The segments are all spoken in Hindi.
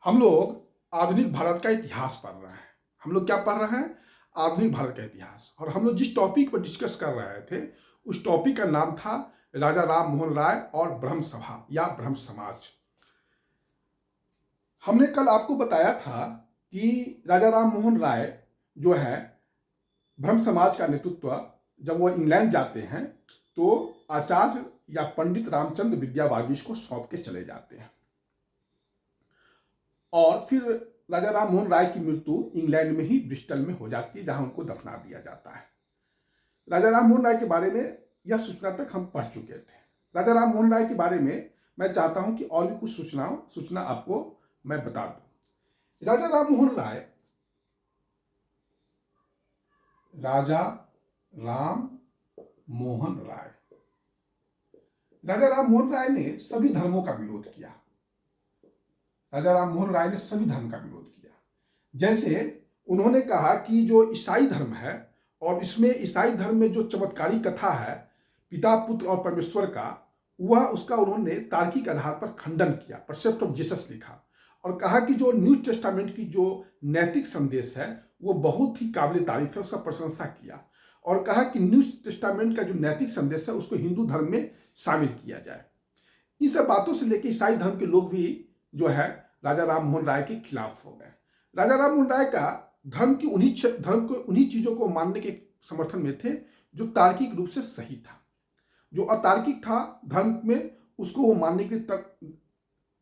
हम लोग आधुनिक भारत का इतिहास पढ़ रहे हैं। हम लोग क्या पढ़ रहे हैं? आधुनिक भारत का इतिहास। और हम लोग जिस टॉपिक पर डिस्कस कर रहे थे, उस टॉपिक का नाम था राजा राम मोहन राय और ब्रह्म सभा या ब्रह्म समाज। हमने कल आपको बताया था कि राजा राम मोहन राय जो है ब्रह्म समाज का नेतृत्व जब वो इंग्लैंड जाते हैं तो आचार्य या पंडित रामचंद्र विद्यावागीश को सौंप के चले जाते हैं। और फिर राजा राम मोहन राय की मृत्यु इंग्लैंड में ही ब्रिस्टल में हो जाती है, जहां उनको दफना दिया जाता है। राजा राम मोहन राय के बारे में यह सूचना तक हम पढ़ चुके थे। राजा राम मोहन राय के बारे में मैं चाहता हूं कि और भी कुछ सूचना आपको मैं बता दूं। राजा राम मोहन राय राजा राम मोहन राय राजा राम मोहन राय ने सभी धर्मों का विरोध किया। राजा राम मोहन राय ने सभी धर्म का विरोध किया। जैसे उन्होंने कहा कि जो ईसाई धर्म है और इसमें ईसाई धर्म में जो चमत्कारी कथा है पिता पुत्र और परमेश्वर का, वह उसका उन्होंने तार्किक आधार पर खंडन किया, परसेप्ट ऑफ जीसस लिखा और कहा कि जो न्यू टेस्टामेंट की जो नैतिक संदेश है वो बहुत ही काबिल तारीफ है, उसका प्रशंसा किया और कहा कि न्यू टेस्टामेंट का जो नैतिक संदेश है उसको हिंदू धर्म में शामिल किया जाए। इन सब बातों से लेकर ईसाई धर्म के लोग भी जो है राजा राम मोहन राय के खिलाफ हो गए। राजा राम मोहन राय का धर्म को उन्हीं चीजों को मानने के समर्थन में थे जो तार्किक रूप से सही था। जो अतार्किक था धर्म में उसको वो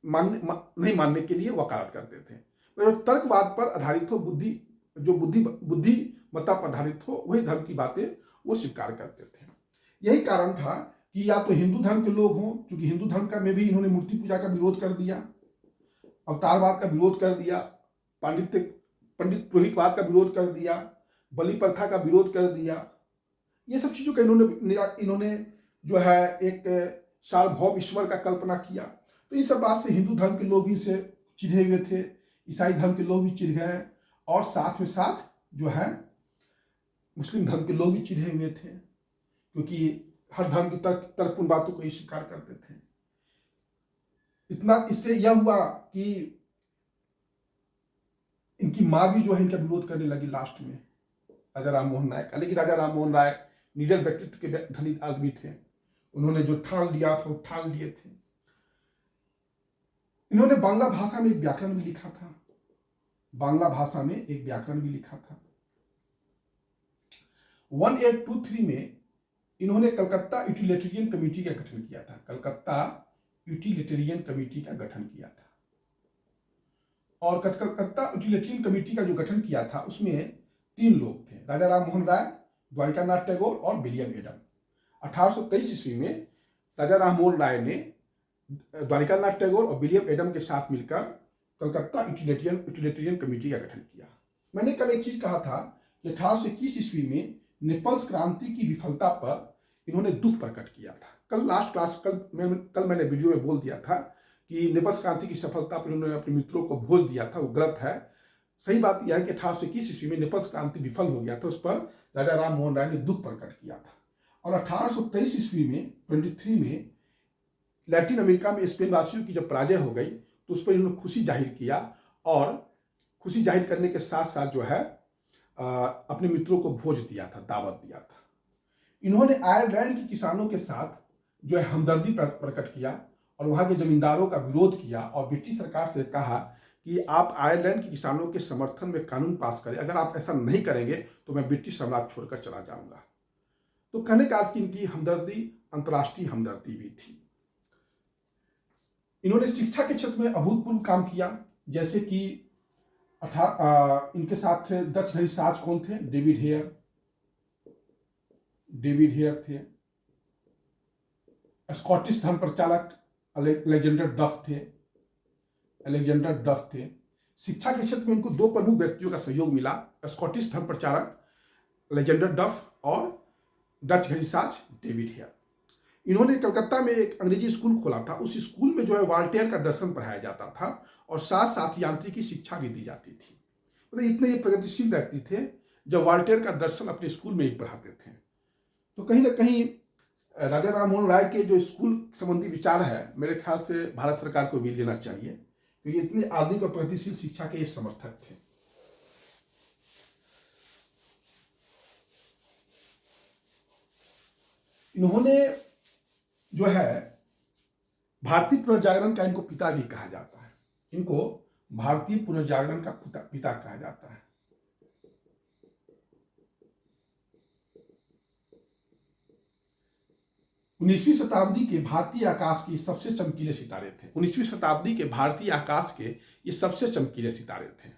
नहीं मानने के लिए वकालत करते थे। जो तर्कवाद पर आधारित हो, बुद्धिमत्ता पर आधारित हो, वही धर्म की बातें वो स्वीकार करते थे। यही कारण था कि या तो हिंदू धर्म के लोग हों, क्योंकि हिंदू धर्म का में भी इन्होंने मूर्ति पूजा का विरोध कर दिया, अवतारवाद का विरोध कर दिया, पंडित पुरोहितवाद का विरोध कर दिया, बलि प्रथा का विरोध कर दिया। ये सब चीजों का इन्होंने जो है एक सार्वभौम ईश्वर का कल्पना किया। तो इस सब बात से हिंदू धर्म के लोग भी इसे चिढ़े हुए थे, ईसाई धर्म के लोग भी चिढ़ गए और साथ में साथ जो है मुस्लिम धर्म के लोग भी चिढ़े हुए थे, क्योंकि हर धर्म की तर्कपूर्ण बातों को स्वीकार करते थे। इतना इससे यह हुआ कि इनकी मां भी जो है इनका विरोध करने लगी लास्ट में राजा राम मोहन राय का। लेकिन राजा राम मोहन राय निडर व्यक्तित्व के धनी आदमी थे, उन्होंने जो ठान लिया था वो ठान लिए थे। इन्होंने बांग्ला भाषा में एक व्याकरण भी लिखा था, 1823 में इन्होंने कलकत्ता यूटिलिटेरियन कमेटी का गठन किया था। कलकत्ता यूटिलिटेरियन कमेटी का गठन किया था और कलकत्ता यूटिलिटेरियन कमेटी का जो गठन किया था उसमें 3 लोग थे, राजा राम मोहन राय, द्वारिकानाथ टैगोर और विलियम एडम। 1823 ईस्वी में राजा राम मोहन राय ने द्वारिकानाथ टैगोर और विलियम एडम के साथ मिलकर कलकत्ता यूटिलिटेरियन कमेटी का गठन किया। मैंने कल एक चीज कहा था कि 1821 ईस्वी में नेपल्स क्रांति की विफलता पर इन्होंने दुख प्रकट किया था। कल मैंने वीडियो में बोल दिया था कि नेपल्स क्रांति की सफलता पर उन्होंने अपने मित्रों को भोज दिया था, वो गलत है। सही बात यह है कि 1821 ईस्वी में नेपल्स क्रांति विफल हो गया था, उस पर राजा राम मोहन राय ने दुख प्रकट किया था। और 1823 ईस्वी में 23 में लैटिन अमेरिका में स्पेन वासियों की जब पराजय हो गई तो उस पर इन्होंने खुशी जाहिर किया और खुशी जाहिर करने के साथ साथ जो है अपने मित्रों को भोज दिया था, दावत दिया था। इन्होंने आयरलैंड के किसानों के साथ जो है हमदर्दी प्रकट किया और वहां के जमींदारों का विरोध किया और ब्रिटिश सरकार से कहा कि आप आयरलैंड के किसानों के समर्थन में कानून पास करें, अगर आप ऐसा नहीं करेंगे तो मैं ब्रिटिश साम्राज्य छोड़कर चला जाऊंगा। तो कहने का अर्थ कि इनकी हमदर्दी अंतर्राष्ट्रीय हमदर्दी भी थी। इन्होंने शिक्षा के क्षेत्र में अभूतपूर्व काम किया, जैसे कि इनके साथ डच घड़ीसाज कौन थे? डेविड हेयर थे। स्कॉटिश धर्म प्रचारक अलेक्जेंडर डफ थे। शिक्षा के क्षेत्र में इनको 2 प्रमुख व्यक्तियों का सहयोग मिला, स्कॉटिश धर्म प्रचारक अलेक्जेंडर डफ और डच घड़ीसाज डेविड हेयर। इन्होंने कलकत्ता में एक अंग्रेजी स्कूल खोला था। उस स्कूल में जो है वॉल्टेयर का दर्शन पढ़ाया जाता था और साथ साथ यांत्रिकी शिक्षा भी दी जाती थी। मतलब इतने ये प्रगतिशील व्यक्ति थे जो वॉल्टेयर का दर्शन अपने स्कूल में ही पढ़ाते थे। तो कहीं ना कहीं राजा राम मोहन राय के जो स्कूल संबंधी विचार है, मेरे ख्याल से भारत सरकार को भी लेना चाहिए, क्योंकि इतने आधुनिक और प्रगतिशील शिक्षा के ये समर्थक थे। इन्होंने जो है भारतीय पुनर्जागरण का, इनको पिता भी कहा जाता है, इनको भारतीय पुनर्जागरण का पिता कहा जाता है। उन्नीसवीं शताब्दी के भारतीय आकाश के सबसे चमकीले सितारे थे। 19वीं शताब्दी के भारतीय आकाश के ये सबसे चमकीले सितारे थे।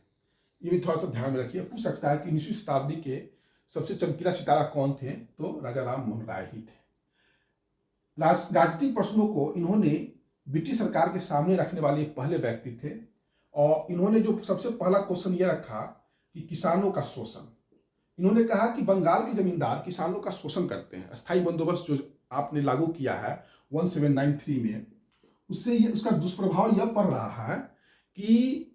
ये भी थोड़ा सा ध्यान में रखिए, पूछ सकता है कि 19वीं शताब्दी के सबसे चमकीला सितारा कौन थे, तो राजा राम मोहन राय ही थे। राजनीतिक प्रश्नों को इन्होंने ब्रिटिश सरकार के सामने रखने वाले पहले व्यक्ति थे, और इन्होंने जो सबसे पहला क्वेश्चन ये रखा कि किसानों का शोषण। इन्होंने कहा कि बंगाल के जमींदार किसानों का शोषण करते हैं। अस्थायी बंदोबस्त जो आपने लागू किया है 1793 में, उससे ये उसका दुष्प्रभाव यह पड़ रहा है कि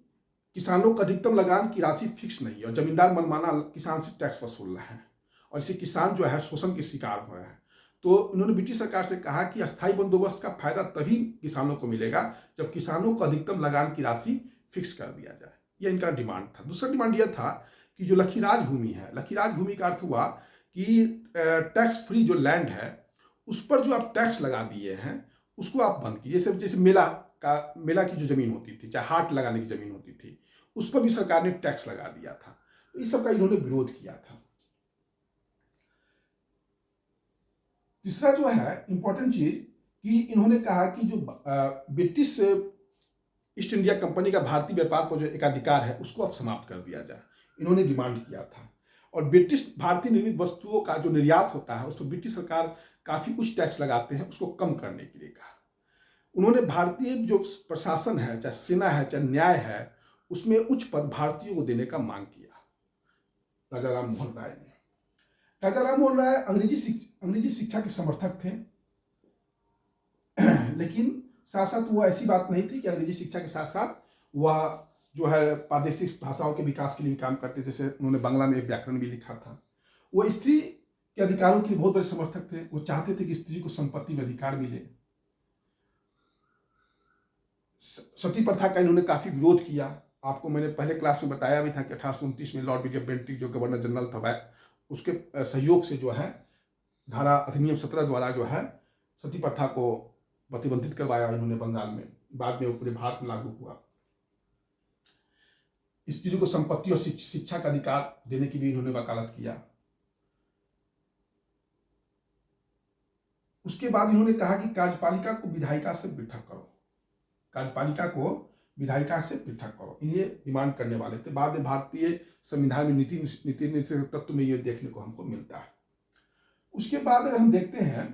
किसानों का अधिकतम लगान की राशि फिक्स नहीं है और जमींदार मनमाना किसान से टैक्स वसूल रहे हैं, और इससे किसान जो है शोषण के शिकार हो रहे हैं। तो इन्होंने ब्रिटिश सरकार से कहा कि अस्थायी बंदोबस्त का फायदा तभी किसानों को मिलेगा जब किसानों को अधिकतम लगान की राशि फिक्स कर दिया जाए। यह इनका डिमांड था। दूसरा डिमांड यह था कि जो लखीराज भूमि है, लखीराज भूमि का अर्थ हुआ कि टैक्स फ्री जो लैंड है उस पर जो आप टैक्स लगा दिए हैं उसको आप बंद कीजिए। जैसे मेला की जो जमीन होती थी, चाहे हाट लगाने की जमीन होती थी, उस पर भी सरकार ने टैक्स लगा दिया था। तो इस सब का इन्होंने विरोध किया था। तीसरा जो है इंपॉर्टेंट चीज कि इन्होंने कहा कि जो ब्रिटिश ईस्ट इंडिया कंपनी का भारतीय व्यापार पर जो एकाधिकार है उसको अब समाप्त कर दिया जाए, इन्होंने डिमांड किया था। और ब्रिटिश भारतीय निर्मित वस्तुओं का जो निर्यात होता है उस पर ब्रिटिश सरकार काफी कुछ टैक्स लगाते हैं, उसको कम करने के लिए कहा। उन्होंने भारतीय जो प्रशासन है, चाहे सेना है, चाहे न्याय है, उसमें उच्च पद भारतीयों को देने का मांग किया राजा राम मोहन राय ने। राजा राम मोहन राय अंग्रेजी शिक्षा के समर्थक थे, लेकिन साथ साथ वह ऐसी बात नहीं थी कि अंग्रेजी शिक्षा के साथ साथ वह जो है प्रादेशिक भाषाओं के विकास के लिए भी काम करते। जैसे उन्होंने बांग्ला में एक व्याकरण भी लिखा था। वो स्त्री के अधिकारों के लिए बहुत बड़े समर्थक थे। वो चाहते थे कि स्त्री को संपत्ति में अधिकार मिले। सती प्रथा का इन्होंने काफी विरोध किया। आपको मैंने पहले क्लास में बताया भी था कि 1829 में लॉर्ड विलियम बेंटिक जो गवर्नर जनरल था, उसके सहयोग से जो है धारा अधिनियम 17 द्वारा जो है सती प्रथा को प्रतिबंधित करवाया इन्होंने बंगाल में। बाद में वो पूरे भारत में लागू हुआ। स्त्री को संपत्ति और शिक्षा का अधिकार देने की भी इन्होंने वकालत किया। उसके बाद इन्होंने कहा कि कार्यपालिका को विधायिका से पृथक करो, कार्यपालिका को विधायिका से पृथक करो, ये डिमांड करने वाले थे। बाद में भारतीय संविधान में नीति निषेधक तत्व में ये देखने को हमको मिलता है। उसके बाद अगर हम देखते हैं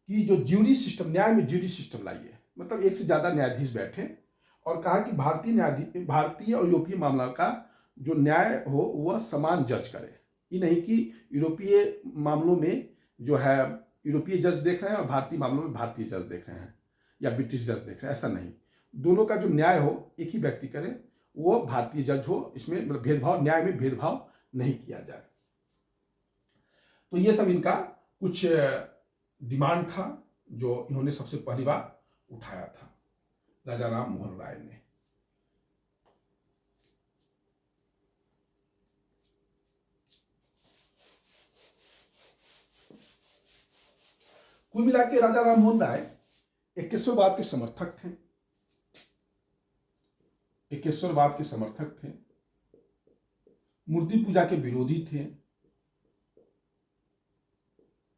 कि जो ज्यूरी सिस्टम, न्याय में ज्यूरी सिस्टम लाइए, मतलब एक से ज्यादा न्यायाधीश बैठे और कहा कि भारतीय और यूरोपीय मामला का जो न्याय हो वह समान जज करे। ये नहीं कि यूरोपीय मामलों में जो है यूरोपीय जज देख रहे हैं और भारतीय मामलों में भारतीय जज देख रहे हैं या ब्रिटिश जज देख रहे हैं, ऐसा नहीं। दोनों का जो न्याय हो एक ही व्यक्ति करे, वो भारतीय जज हो। इसमें मतलब भेदभाव, न्याय में भेदभाव नहीं किया जाए। तो ये सब इनका कुछ डिमांड था जो इन्होंने सबसे पहली बार उठाया था राजा राम मोहन राय ने। कुल मिला के राजा राम मोहन राय एकेश्वरवाद के समर्थक थे, एकेश्वरवाद के समर्थक थे, मूर्ति पूजा के विरोधी थे,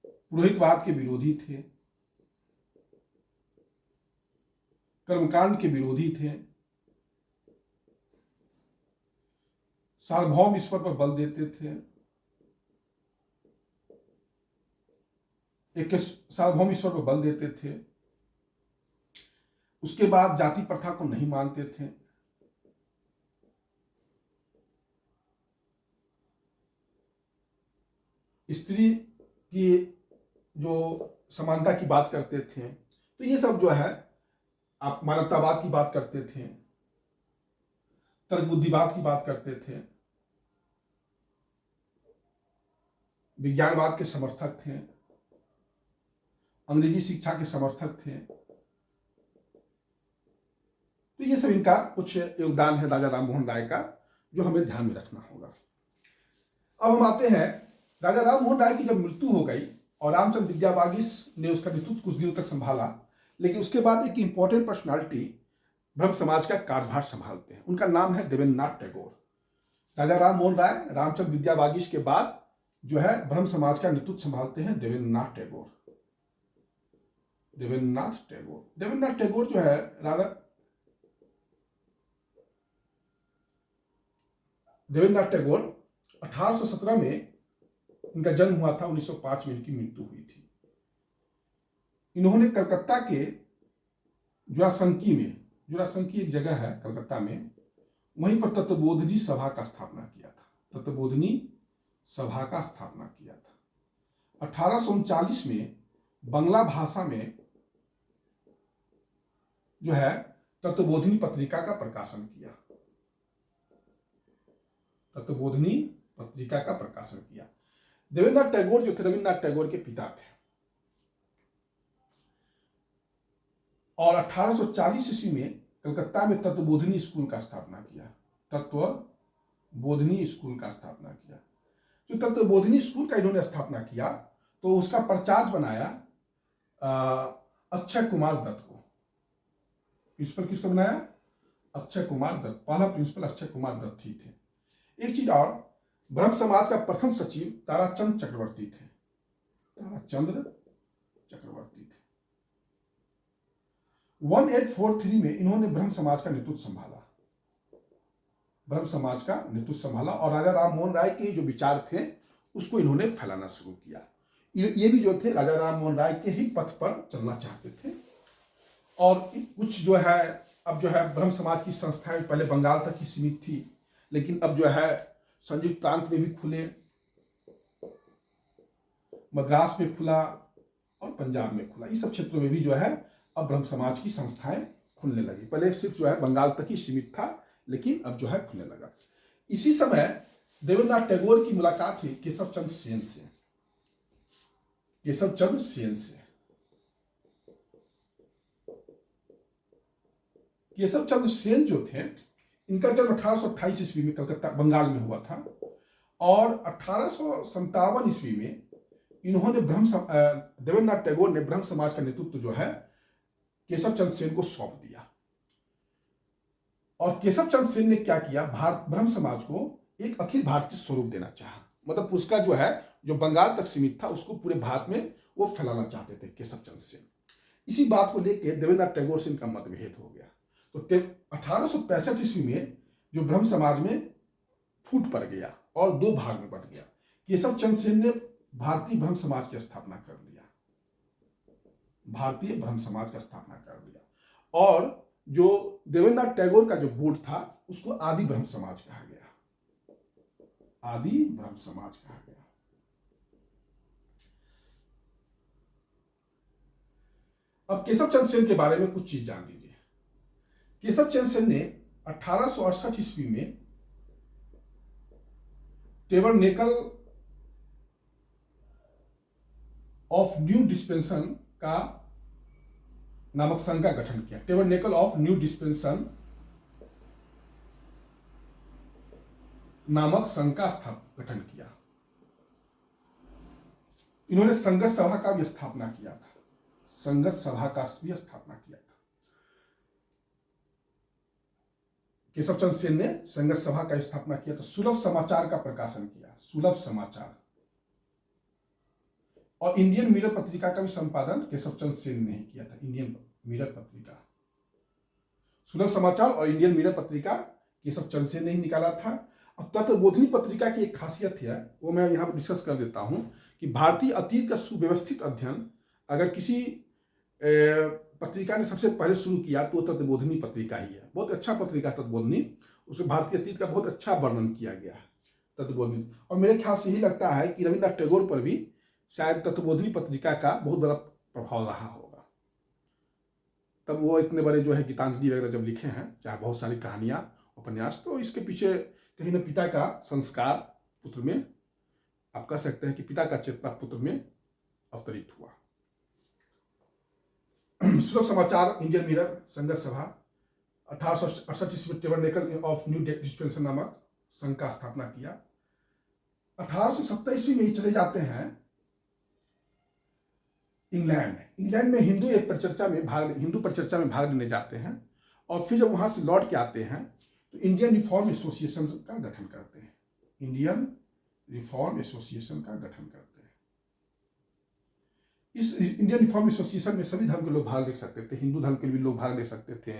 पुरोहितवाद के विरोधी थे, कर्मकांड के विरोधी थे, सार्वभौम ईश्वर पर बल देते थे, सार्वभौम ईश्वर पर बल देते थे। उसके बाद जाति प्रथा को नहीं मानते थे। स्त्री की जो समानता की बात करते थे। तो ये सब जो है, आप मानवतावाद की बात करते थे, तर्क बुद्धिवाद की बात करते थे, विज्ञानवाद के समर्थक थे, अंग्रेजी शिक्षा के समर्थक थे। तो ये सब इनका कुछ योगदान है राजा राम मोहन राय का, जो हमें ध्यान में रखना होगा। अब हम आते हैं, राजा राम मोहन राय की जब मृत्यु हो गई और रामचंद्र विद्यावागीश ने उसका नेतृत्व कुछ दिनों तक संभाला, लेकिन उसके बाद एक इंपॉर्टेंट पर्सनालिटी ब्रह्म समाज का कार्यभार संभालते हैं। उनका नाम है देवेंद्रनाथ टैगोर। राजा राम मोहन राय रामचंद्र विद्यावागीश के बाद जो है ब्रह्म समाज का नेतृत्व संभालते हैं देवेंद्रनाथ टैगोर। देवेंद्रनाथ टैगोर जो है देवेंद्रनाथ टैगोर 1817 में इनका जन्म हुआ था, 1905 में इनकी मृत्यु हुई थी। इन्होंने कलकत्ता के जुरासंकी एक जगह है कलकत्ता में, वहीं पर तत्वबोधिनी सभा का स्थापना किया था। 1839 में बंगला भाषा में जो है तत्वबोधिनी पत्रिका का प्रकाशन किया। देवेंद्रनाथ टैगोर जो थे, रविन्द्रनाथ टैगोर के पिता थे, और 1840 ईस्वी में कलकत्ता में तत्वबोधिनी स्कूल का स्थापना किया। जो तत्वबोधिनी स्कूल का इन्होंने स्थापना किया, तो उसका प्रचार्य बनाया अक्षय कुमार दत्त को। प्रिंसिपल किसको बनाया? अक्षय कुमार दत्त। पहला प्रिंसिपल अक्षय कुमार दत्त ही थे। एक चीज और, ब्रह्म समाज का प्रथम सचिव ताराचंद चक्रवर्ती थे। 1843 में इन्होंने ब्रह्म समाज का नेतृत्व संभाला और राजा राम मोहन राय के जो विचार थे उसको इन्होंने फैलाना शुरू किया। ये भी जो थे राजा राम मोहन राय के ही पथ पर चलना चाहते थे। और कुछ जो है, अब जो है ब्रह्म समाज की संस्थाएं पहले बंगाल तक ही सीमित थी, लेकिन अब जो है संयुक्त प्रांत में भी खुले, मद्रास में खुला और पंजाब में खुला। इस सब क्षेत्रों में भी जो है अब ब्रह्म समाज की संस्थाएं खुलने लगी। पहले सिर्फ जो है बंगाल तक ही सीमित था, लेकिन अब जो है खुलने लगा। इसी समय देवेंद्रनाथ टैगोर की मुलाकात हुई केशव चंद्र सेन से। केशव चंद्र सेन जो थे, इनका जन्म 1828 ईस्वी में कलकत्ता बंगाल में हुआ था, और 1857 ईस्वी में इन्होंने देवेंद्रनाथ टैगोर ने ब्रह्म समाज का नेतृत्व जो है केशव चंद्र सेन को सौंप दिया। और केशव चंद्र सेन ने क्या किया, ब्रह्म समाज को एक अखिल भारतीय स्वरूप देना चाहा। मतलब उसका जो है, जो बंगाल तक सीमित था, उसको पूरे भारत में वो फैलाना चाहते थे केशव चंद्र सेन। इसी बात को लेकर देवेंद्रनाथ टैगोर से इनका मतभेद हो गया। तो 1865 ईस्वी में जो ब्रह्म समाज में फूट पड़ गया और दो भाग में बट गया। केशव चंद्र सेन ने भारतीय ब्रह्म समाज की स्थापना कर दिया, और जो देवेंद्रनाथ टैगोर का जो गुट था उसको आदि ब्रह्म समाज कहा गया। अब केशव चंद्र सेन के बारे में कुछ चीज जान लीजिए। केशव चंद्र सेन ने 1868 ईस्वी में टेबरनेकल ऑफ न्यू डिस्पेंसन का नामक संघ का गठन किया। टेबरनेकल ऑफ न्यू डिस्पेंसन नामक संघ का गठन किया। इन्होंने संगत सभा का भी स्थापना किया था। केशव चंद्र सेन ने संगत सभा का स्थापना किया था। सुलभ समाचार का प्रकाशन किया, सुलभ समाचार। और इंडियन मिरर पत्रिका का भी संपादन केशव चंद्र सेन ने ही किया था। इंडियन मिरर पत्रिका, सुलभ समाचार और इंडियन मिरर पत्रिका केशव चंद्र सेन ने ही निकाला था। और तत्वबोधिनी पत्रिका की एक खासियत है, वो मैं यहाँ पर डिस्कस कर देता हूँ, कि भारतीय अतीत का सुव्यवस्थित अध्ययन अगर किसी पत्रिका ने सबसे पहले शुरू किया तो तत्वबोधिनी पत्रिका ही है। बहुत अच्छा पत्रिका तत्वबोधिनी, उसमें भारतीय अतीत का बहुत अच्छा वर्णन किया गया है तत्वबोधिनी। और मेरे ख्याल से यही लगता है कि रविन्द्रनाथ टैगोर पर भी शायद तत्वबोधिनी पत्रिका का बहुत बड़ा प्रभाव रहा होगा। तब वो इतने बड़े जो है गीतांजलि वगैरह जब लिखे हैं, चाहे बहुत सारी कहानियां उपन्यास, तो इसके पीछे कहीं ना पिता का संस्कार पुत्र में, आप कह सकते हैं कि पिता का चेतना पुत्र में अवतरित हुआ। सुलभ समाचार, इंडियन मिरर, संगत सभा, 1868 ईस्वी में टेबरनेकल ऑफ न्यू डिस्पेंसर नामक संघ का स्थापना किया। 1870 ईस्वी में ही चले जाते हैं इंग्लैंड में हिंदू परिचर्चा में भाग लेने जाते हैं, और फिर जब वहां से लौट के आते हैं तो इंडियन रिफॉर्म एसोसिएशन का गठन करते हैं। इंडियन रिफॉर्म एसोसिएशन का गठन करते हैं। इस इंडियन रिफॉर्म एसोसिएशन में सभी धर्म के लोग भाग ले सकते थे। हिंदू धर्म के भी लोग भाग ले सकते थे,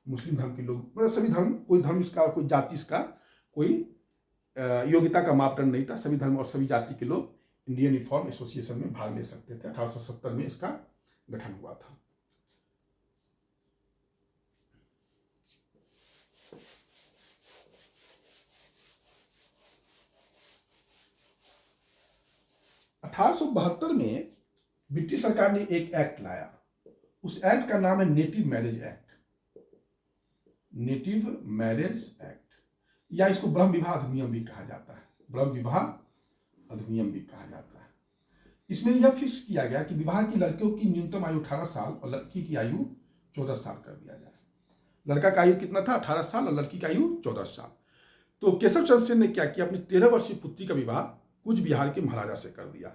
मुस्लिम धर्म के लोग, मतलब सभी धर्म, कोई धर्म इसका, कोई जाति इसका, कोई योग्यता का मापदंड नहीं था। सभी धर्म और सभी जाति के लोग इंडियन रिफॉर्म एसोसिएशन में भाग ले सकते थे। 1870 में इसका गठन हुआ था। में ब्रिटिश सरकार ने एक एक्ट लाया। उस एक्ट का नाम है native marriage act. Native marriage act, या इसको ब्रह्म विवाह अधिनियम भी कहा जाता है। ब्रह्म विवाह अधिनियम भी कहा जाता है। इसमें यह फिक्स किया गया कि विवाह की लड़कियों की न्यूनतम आयु 18 साल और लड़की की आयु 14 साल कर दिया जाए। लड़का का आयु कितना था? 18 साल, और लड़की का आयु 14 साल। तो केशव चंद्र सेन ने क्या किया? अपनी 13 वर्षीय पुत्री का विवाह कूच बिहार के महाराजा से कर दिया।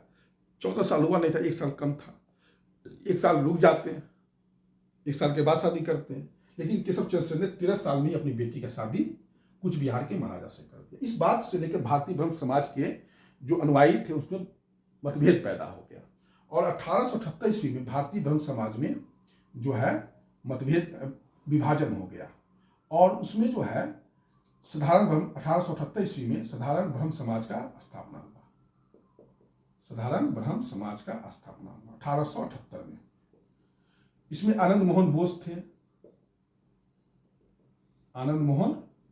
14 साल हुआ नहीं था, 1 साल कम था। 1 साल रुक जाते हैं, 1 साल के बाद शादी करते हैं, लेकिन केशव चंद्र सेन ने 13 साल में अपनी बेटी का शादी कूच बिहार के महाराजा से कर दिया। इस बात से लेकर भारतीय ब्रह्म समाज के जो अनुयायी थे उसमें मतभेद पैदा हो गया, और 1878 ईस्वी में भारतीय ब्रह्म समाज में जो है मतभेद, विभाजन हो गया, और उसमें जो है साधारण ब्रह्म 1878 ईस्वी में साधारण ब्रह्म समाज का स्थापना हुआ। साधारण ब्रह्म समाज का स्थापना हुआ 1878 में। इसमें आनंद मोहन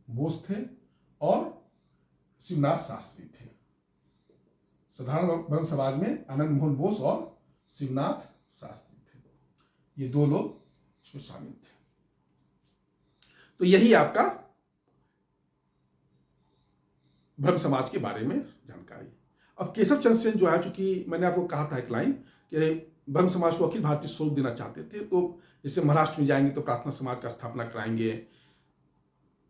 बोस थे और शिवनाथ शास्त्री थे। साधारण ब्रह्म समाज में आनंद मोहन बोस और शिवनाथ शास्त्री थे, ये 2 लोग इसमें शामिल थे। तो यही आपका ब्रह्म समाज के बारे में जानकारी। अब केशव चंद्र सेन जो है, चूंकि मैंने आपको कहा था एक लाइन कि ब्रह्म समाज को अखिल भारतीय स्वरूप देना चाहते थे, तो जैसे महाराष्ट्र में जाएंगे तो प्रार्थना समाज का स्थापना कराएंगे,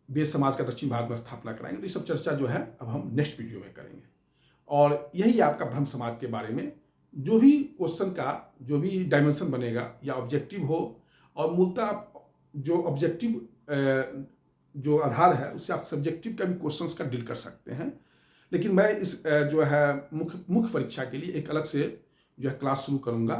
देश समाज का दक्षिण भारत में स्थापना कराएंगे। तो ये सब चर्चा जो है अब हम नेक्स्ट वीडियो में करेंगे। और यही आपका ब्रह्म समाज के बारे में जो भी क्वेश्चन का जो भी डायमेंशन बनेगा या ऑब्जेक्टिव हो, और मूलतः जो ऑब्जेक्टिव जो आधार है उससे आप सब्जेक्टिव का भी क्वेश्चंस का डील कर सकते हैं। लेकिन मैं इस जो है मुख्य परीक्षा के लिए एक अलग से जो है क्लास शुरू करूंगा।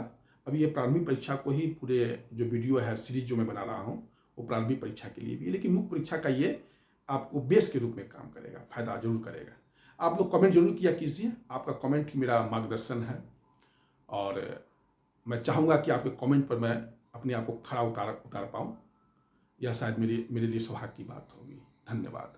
अभी ये प्रारंभिक परीक्षा को ही पूरे जो वीडियो है सीरीज जो मैं बना रहा हूँ वो प्रारंभिक परीक्षा के लिए भी, लेकिन मुख्य परीक्षा का ये आपको बेस के रूप में काम करेगा, फायदा जरूर करेगा। आप लोग कमेंट जरूर किया कीजिए, आपका कमेंट ही मेरा मार्गदर्शन है, और मैं चाहूँगा कि आपके कमेंट पर मैं अपने आप को खड़ा उतार पाऊँ। यह शायद मेरे लिए सौभाग्य की बात होगी। धन्यवाद।